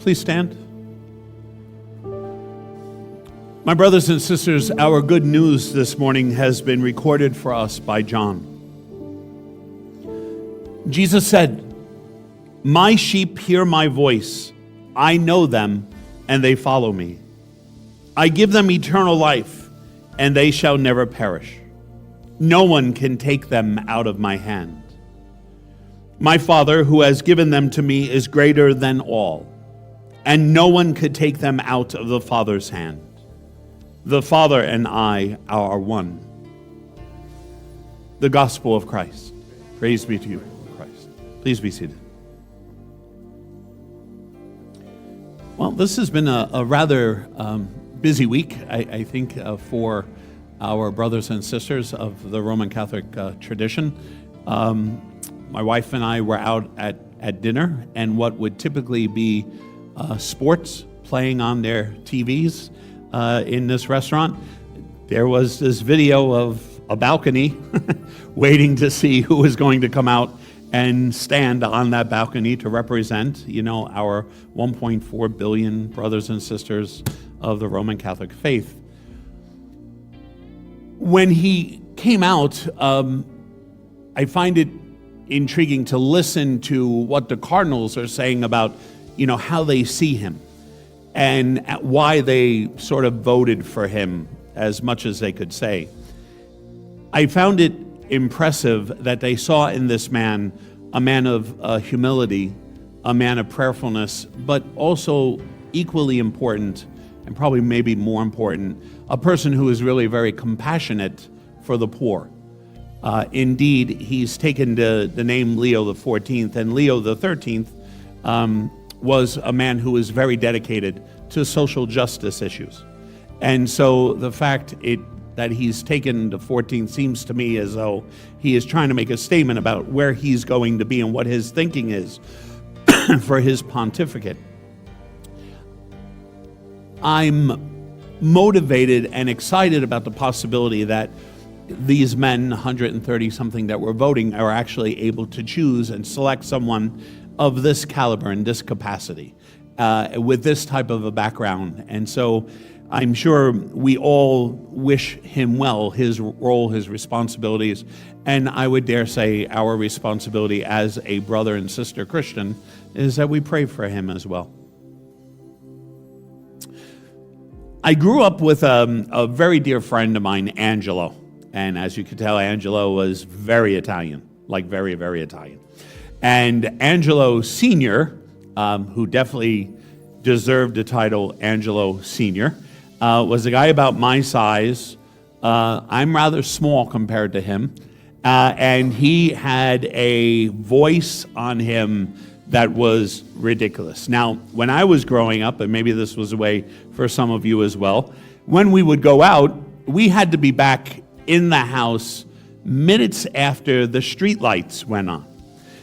Please stand. My brothers and sisters, our good news this morning has been recorded for us by John. Jesus said, "My sheep hear my voice. I know them, and they follow me. I give them eternal life, and they shall never perish. No one can take them out of my hand. My Father, who has given them to me, is greater than all, and no one could take them out of the Father's hand. The Father and I are one." The gospel of Christ. Praise be to you, Christ. Please be seated. Well, this has been a rather busy week, I think, for our brothers and sisters of the Roman Catholic tradition. My wife and I were out at dinner, and what would typically be sports playing on their TVs in this restaurant, there was this video of a balcony waiting to see who was going to come out and stand on that balcony to represent, our 1.4 billion brothers and sisters of the Roman Catholic faith. When he came out, I find it intriguing to listen to what the Cardinals are saying about, how they see him and why they sort of voted for him as much as they could say. I found it impressive that they saw in this man a man of humility, a man of prayerfulness, but also equally important, and probably maybe more important, a person who is really very compassionate for the poor. Indeed, he's taken the name Leo the 14th, and Leo the 13th was a man who was very dedicated to social justice issues. And so the fact that he's taken the 14th seems to me as though he is trying to make a statement about where he's going to be and what his thinking is for his pontificate. I'm motivated and excited about the possibility that these men, 130 something that were voting, are actually able to choose and select someone of this caliber and this capacity with this type of a background. And so I'm sure we all wish him well, his role, his responsibilities, and I would dare say our responsibility as a brother and sister Christian is that we pray for him as well. I grew up with a very dear friend of mine, Angelo. And as you can tell, Angelo was very Italian, like very, very Italian. And Angelo Sr., who definitely deserved the title Angelo Sr., was a guy about my size. I'm rather small compared to him. And he had a voice on him that was ridiculous. Now, when I was growing up, and maybe this was a way for some of you as well, when we would go out, we had to be back in the house minutes after the street lights went on.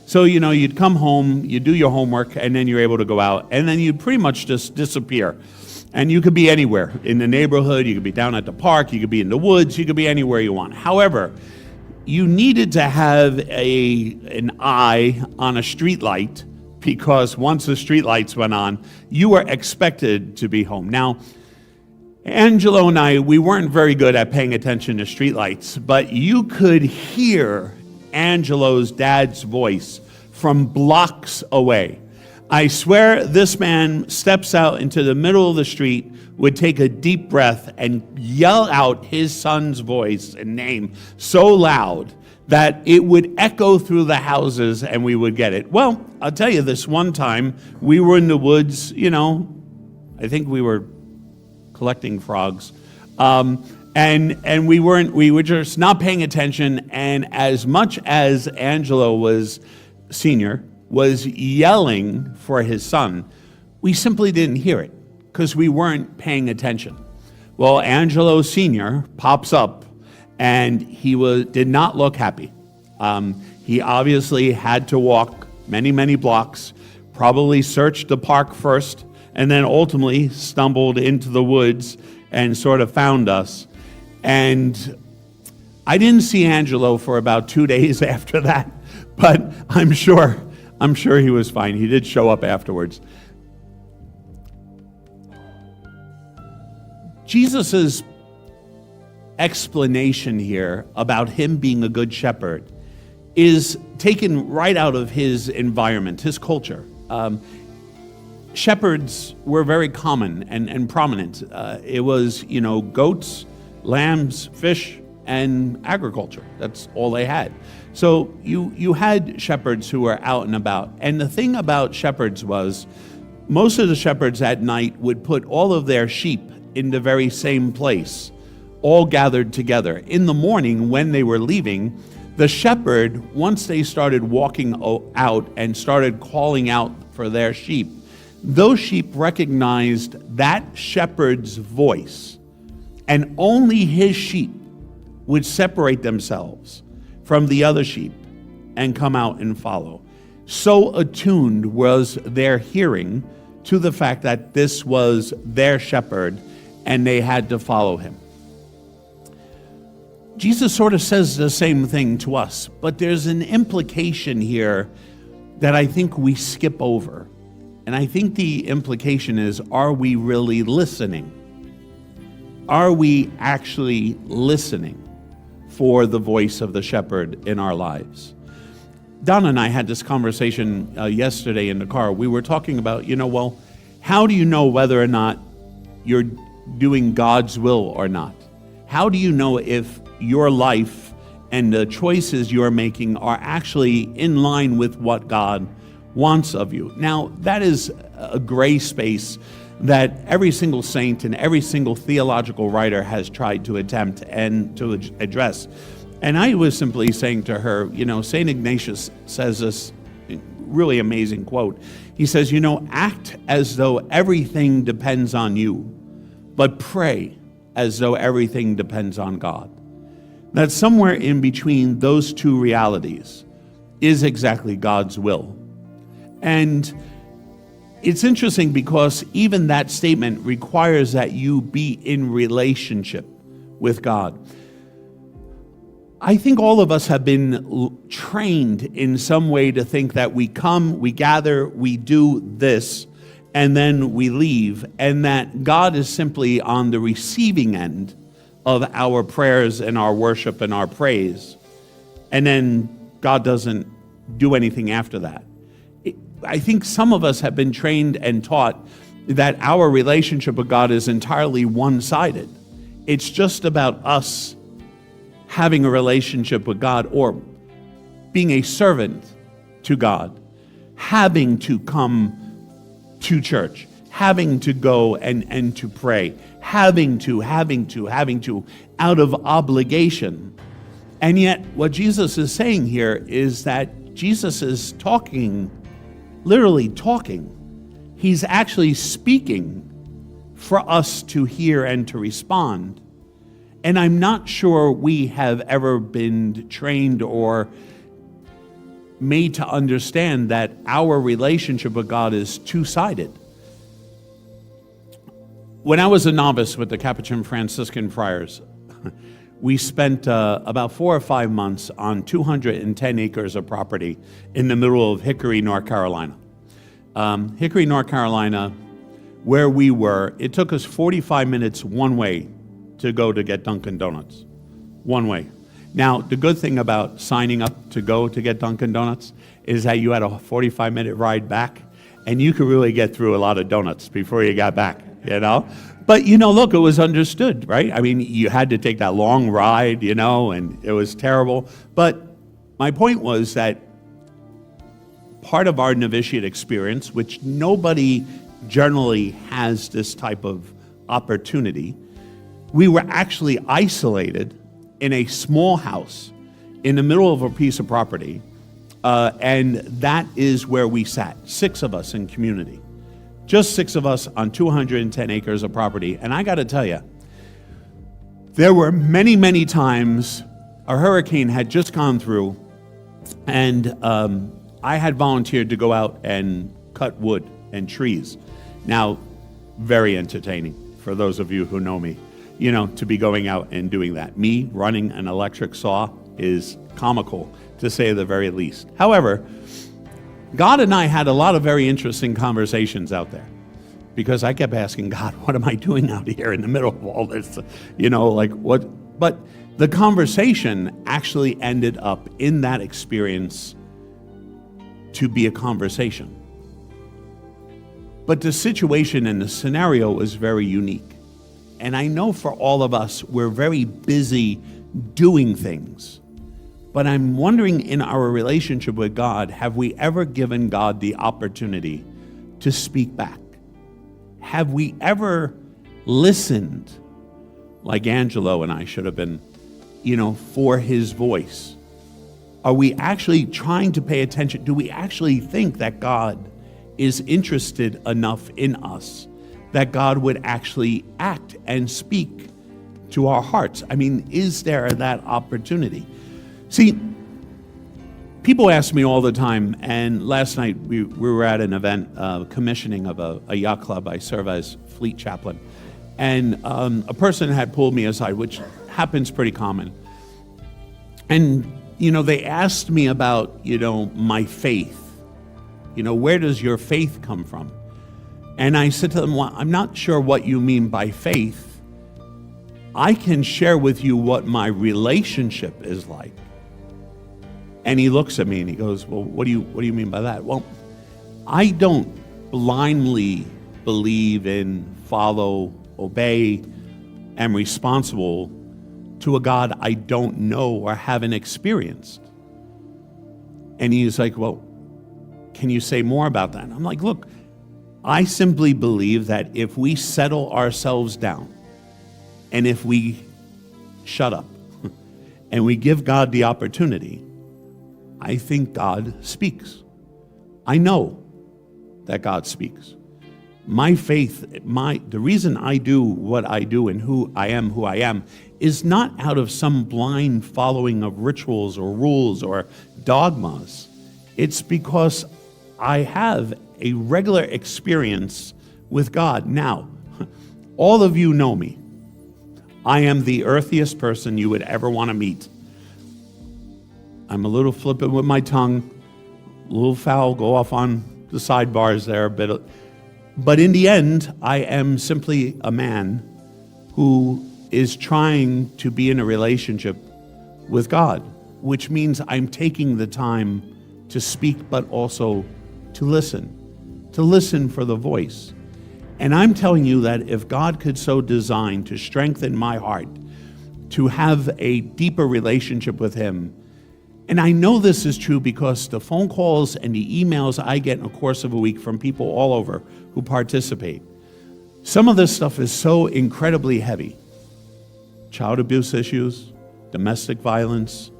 So, you'd come home, you do your homework, and then you're able to go out, and then you'd pretty much just disappear. And you could be anywhere in the neighborhood, you could be down at the park, you could be in the woods, you could be anywhere you want. However, you needed to have an eye on a street light, because once the street lights went on, you were expected to be home. Now, Angelo and I, we weren't very good at paying attention to streetlights, but you could hear Angelo's dad's voice from blocks away. I swear this man steps out into the middle of the street, would take a deep breath and yell out his son's voice and name so loud that it would echo through the houses and we would get it. Well, I'll tell you, this one time we were in the woods, I think we were collecting frogs. And we were just not paying attention. And as much as Angelo was senior, was yelling for his son, we simply didn't hear it because we weren't paying attention. Well, Angelo Sr. pops up and he did not look happy. He obviously had to walk many, many blocks, probably searched the park first, and then ultimately stumbled into the woods and sort of found us. And I didn't see Angelo for about 2 days after that, but I'm sure he was fine. He did show up afterwards. Jesus's explanation here about him being a good shepherd is taken right out of his environment, his culture. Shepherds were very common and prominent. It was, goats, lambs, fish, and agriculture. That's all they had. So you had shepherds who were out and about. And the thing about shepherds was most of the shepherds at night would put all of their sheep in the very same place, all gathered together. In the morning when they were leaving, the shepherd, once they started walking out and started calling out for their sheep, those sheep recognized that shepherd's voice, and only his sheep would separate themselves from the other sheep and come out and follow. So attuned was their hearing to the fact that this was their shepherd and they had to follow him. Jesus sort of says the same thing to us, but there's an implication here that I think we skip over. And I think the implication is, are we really listening? Are we actually listening for the voice of the shepherd in our lives? Donna and I had this conversation yesterday in the car. We were talking about, how do you know whether or not you're doing God's will or not? How do you know if your life and the choices you're making are actually in line with what God wants of you? Now, that is a gray space that every single saint and every single theological writer has tried to attempt and to address. And I was simply saying to her, St. Ignatius says this really amazing quote. He says, act as though everything depends on you, but pray as though everything depends on God. That somewhere in between those two realities is exactly God's will. And it's interesting because even that statement requires that you be in relationship with God. I think all of us have been trained in some way to think that we come, we gather, we do this, and then we leave, and that God is simply on the receiving end of our prayers and our worship and our praise, and then God doesn't do anything after that. I think some of us have been trained and taught that our relationship with God is entirely one-sided. It's just about us having a relationship with God or being a servant to God, having to come to church, having to go and to pray, having to, out of obligation. And yet what Jesus is saying here is that Jesus is talking, literally talking. He's actually speaking for us to hear and to respond. And I'm not sure we have ever been trained or made to understand that our relationship with God is two-sided. When I was a novice with the Capuchin Franciscan friars, we spent about 4 or 5 months on 210 acres of property in the middle of Hickory, North Carolina. Hickory, North Carolina, where we were, it took us 45 minutes one way to go to get Dunkin' Donuts. One way. Now, the good thing about signing up to go to get Dunkin' Donuts is that you had a 45-minute ride back, and you could really get through a lot of donuts before you got back, But, look, it was understood, right? I mean, you had to take that long ride, and it was terrible. But my point was that part of our novitiate experience, which nobody generally has this type of opportunity, we were actually isolated in a small house in the middle of a piece of property, and that is where we sat, 6 of us in community. Just 6 of us on 210 acres of property. And I got to tell you, there were many, many times a hurricane had just gone through, and I had volunteered to go out and cut wood and trees. Now, very entertaining for those of you who know me, to be going out and doing that. Me running an electric saw is comical, to say the very least. However, God and I had a lot of very interesting conversations out there, because I kept asking God, what am I doing out here in the middle of all this? Like what? But the conversation actually ended up in that experience to be a conversation. But the situation and the scenario was very unique. And I know for all of us, we're very busy doing things. But I'm wondering, in our relationship with God, have we ever given God the opportunity to speak back? Have we ever listened, like Angelo and I should have been, for his voice? Are we actually trying to pay attention? Do we actually think that God is interested enough in us that God would actually act and speak to our hearts? I mean, is there that opportunity? See, people ask me all the time, and last night we were at an event, commissioning of a yacht club. I serve as fleet chaplain. And a person had pulled me aside, which happens pretty common. And, they asked me about, my faith. Where does your faith come from? And I said to them, well, I'm not sure what you mean by faith. I can share with you what my relationship is like. And he looks at me and he goes, well, what do you mean by that? Well, I don't blindly believe in, follow, obey, am responsible to a God I don't know or haven't experienced. And he's like, well, can you say more about that? And I'm like, look, I simply believe that if we settle ourselves down and if we shut up and we give God the opportunity, I think God speaks. I know that God speaks. My faith, the reason I do what I do and who I am, is not out of some blind following of rituals or rules or dogmas. It's because I have a regular experience with God. Now, all of you know me. I am the earthiest person you would ever want to meet. I'm a little flippant with my tongue, a little foul, go off on the sidebars there a bit. But in the end, I am simply a man who is trying to be in a relationship with God, which means I'm taking the time to speak, but also to listen for the voice. And I'm telling you that if God could so design to strengthen my heart, to have a deeper relationship with Him, and I know this is true because the phone calls and the emails I get in the course of a week from people all over who participate, some of this stuff is so incredibly heavy. Child abuse issues, domestic violence,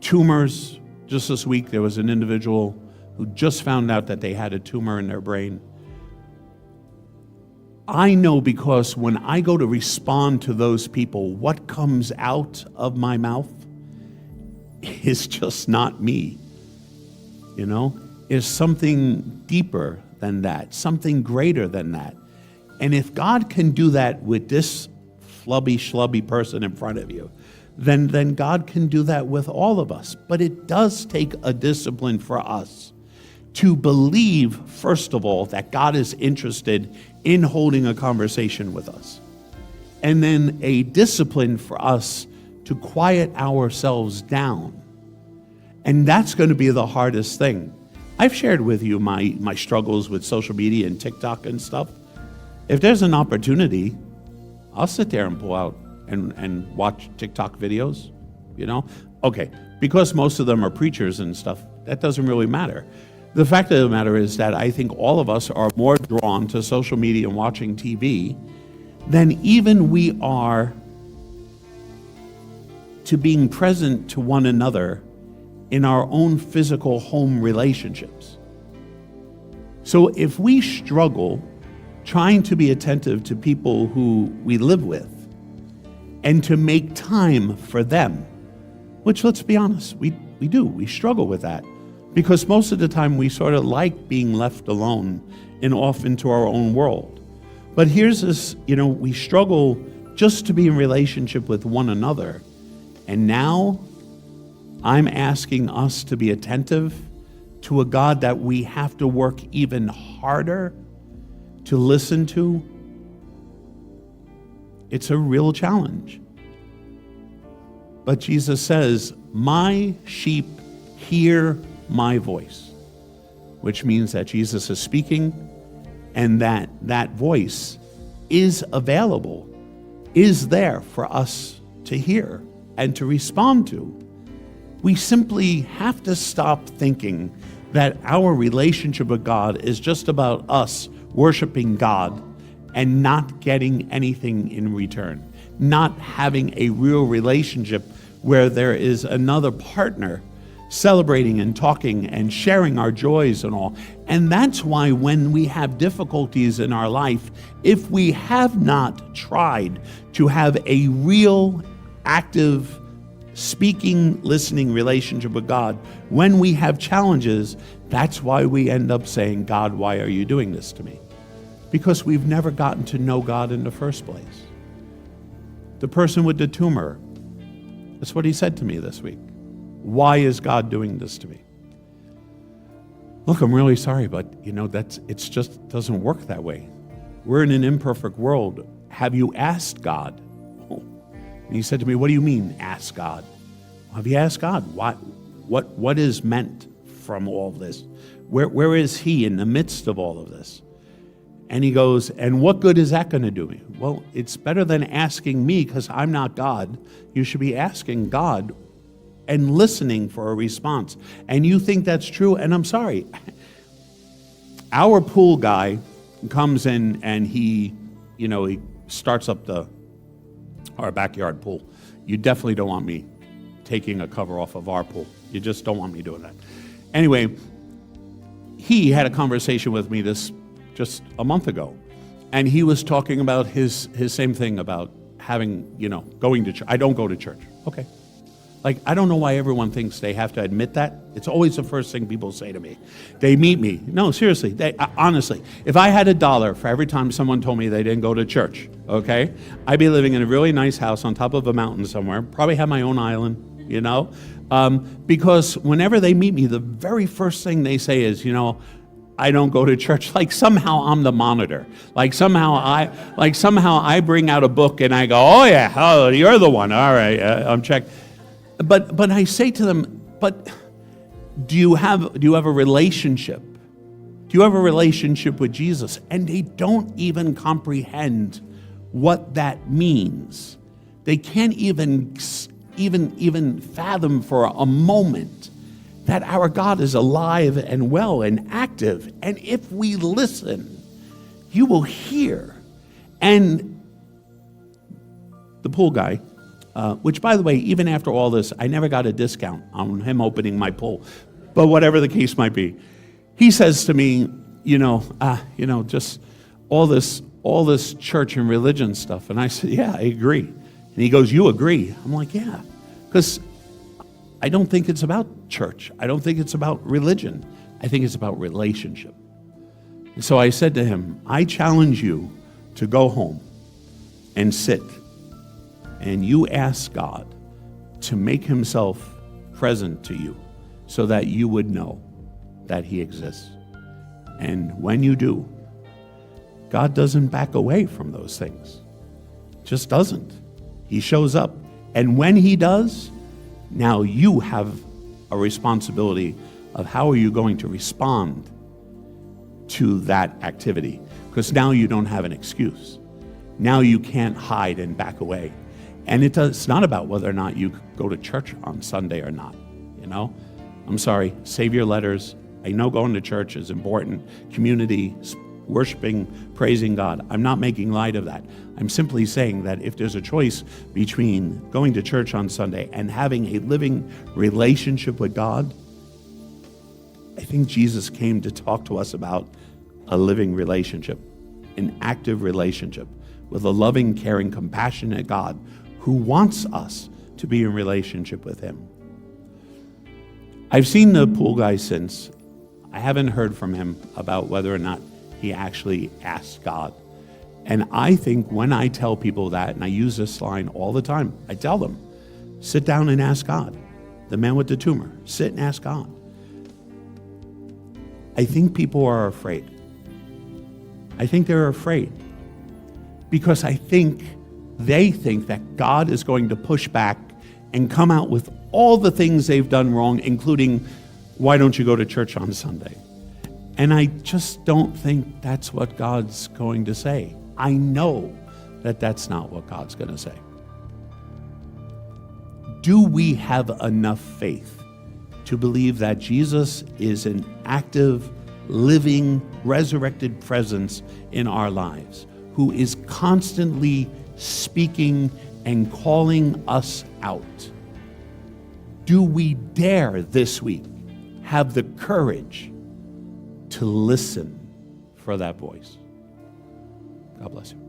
tumors. Just this week, there was an individual who just found out that they had a tumor in their brain. I know because when I go to respond to those people, what comes out of my mouth is just not me. Is something deeper than that, something greater than that. And if God can do that with this flubby, schlubby person in front of you, then God can do that with all of us. But it does take a discipline for us to believe, first of all, that God is interested in holding a conversation with us. And then a discipline for us to quiet ourselves down. And that's going to be the hardest thing. I've shared with you my struggles with social media and TikTok and stuff. If there's an opportunity, I'll sit there and pull out and watch TikTok videos, Okay, because most of them are preachers and stuff, that doesn't really matter. The fact of the matter is that I think all of us are more drawn to social media and watching TV than even we are to being present to one another in our own physical home relationships. So if we struggle trying to be attentive to people who we live with and to make time for them, which, let's be honest, we do. We struggle with that because most of the time we sort of like being left alone and off into our own world. But here's this, we struggle just to be in relationship with one another. And now I'm asking us to be attentive to a God that we have to work even harder to listen to, it's a real challenge. But Jesus says, my sheep hear my voice, which means that Jesus is speaking and that voice is available, is there for us to hear and to respond to. We simply have to stop thinking that our relationship with God is just about us worshiping God and not getting anything in return, not having a real relationship where there is another partner celebrating and talking and sharing our joys and all. And that's why when we have difficulties in our life, if we have not tried to have a real, active, speaking, listening relationship with God, when we have challenges, that's why we end up saying, God, why are you doing this to me? Because we've never gotten to know God in the first place. The person with the tumor, that's what he said to me this week. Why is God doing this to me? Look, I'm really sorry, but it's just doesn't work that way. We're in an imperfect world. Have you asked God? And he said to me, what do you mean, ask God? Have you asked God? What is meant from all of this? Where is he in the midst of all of this? And he goes, and what good is that going to do me? Well, it's better than asking me because I'm not God. You should be asking God and listening for a response. And you think that's true, and I'm sorry. Our pool guy comes in and he starts up our backyard pool. You definitely don't want me taking a cover off of our pool. You just don't want me doing that. Anyway, he had a conversation with me just a month ago, and he was talking about his same thing about having, going to church. I don't go to church. Okay. I don't know why everyone thinks they have to admit that. It's always the first thing people say to me. They meet me. No, seriously, honestly, if I had $1 for every time someone told me they didn't go to church, okay, I'd be living in a really nice house on top of a mountain somewhere, probably have my own island, because whenever they meet me, the very first thing they say is, I don't go to church. Like somehow I'm the monitor. Like somehow I bring out a book and I go, oh yeah, you're the one. All right, I'm checked. But I say to them, but do you have a relationship? Do you have a relationship with Jesus? And they don't even comprehend what that means. They can't even fathom for a moment that our God is alive and well and active. And if we listen, you will hear. And the pool guy, which, by the way, even after all this, I never got a discount on him opening my pool. But whatever the case might be, he says to me, just all this church and religion stuff. And I said, yeah, I agree. And he goes, you agree? I'm like, yeah, because I don't think it's about church. I don't think it's about religion. I think it's about relationship. And so I said to him, I challenge you to go home and sit. And you ask God to make himself present to you so that you would know that he exists. And when you do, God doesn't back away from those things. Just doesn't. He shows up. And when he does, now you have a responsibility of how are you going to respond to that activity. Because now you don't have an excuse. Now you can't hide and back away. And it's not about whether or not you go to church on Sunday or not, I'm sorry, save your letters. I know going to church is important. Community, worshiping, praising God. I'm not making light of that. I'm simply saying that if there's a choice between going to church on Sunday and having a living relationship with God, I think Jesus came to talk to us about a living relationship, an active relationship with a loving, caring, compassionate God who wants us to be in relationship with him. I've seen the pool guy since. I haven't heard from him about whether or not he actually asked God. And I think when I tell people that, and I use this line all the time, I tell them, sit down and ask God. The man with the tumor, sit and ask God. I think people are afraid. I think they're afraid because I think they think that God is going to push back and come out with all the things they've done wrong, including, why don't you go to church on Sunday? And I just don't think that's what God's going to say. I know that that's not what God's going to say. Do we have enough faith to believe that Jesus is an active, living, resurrected presence in our lives, who is constantly speaking and calling us out? Do we dare this week have the courage to listen for that voice? God bless you.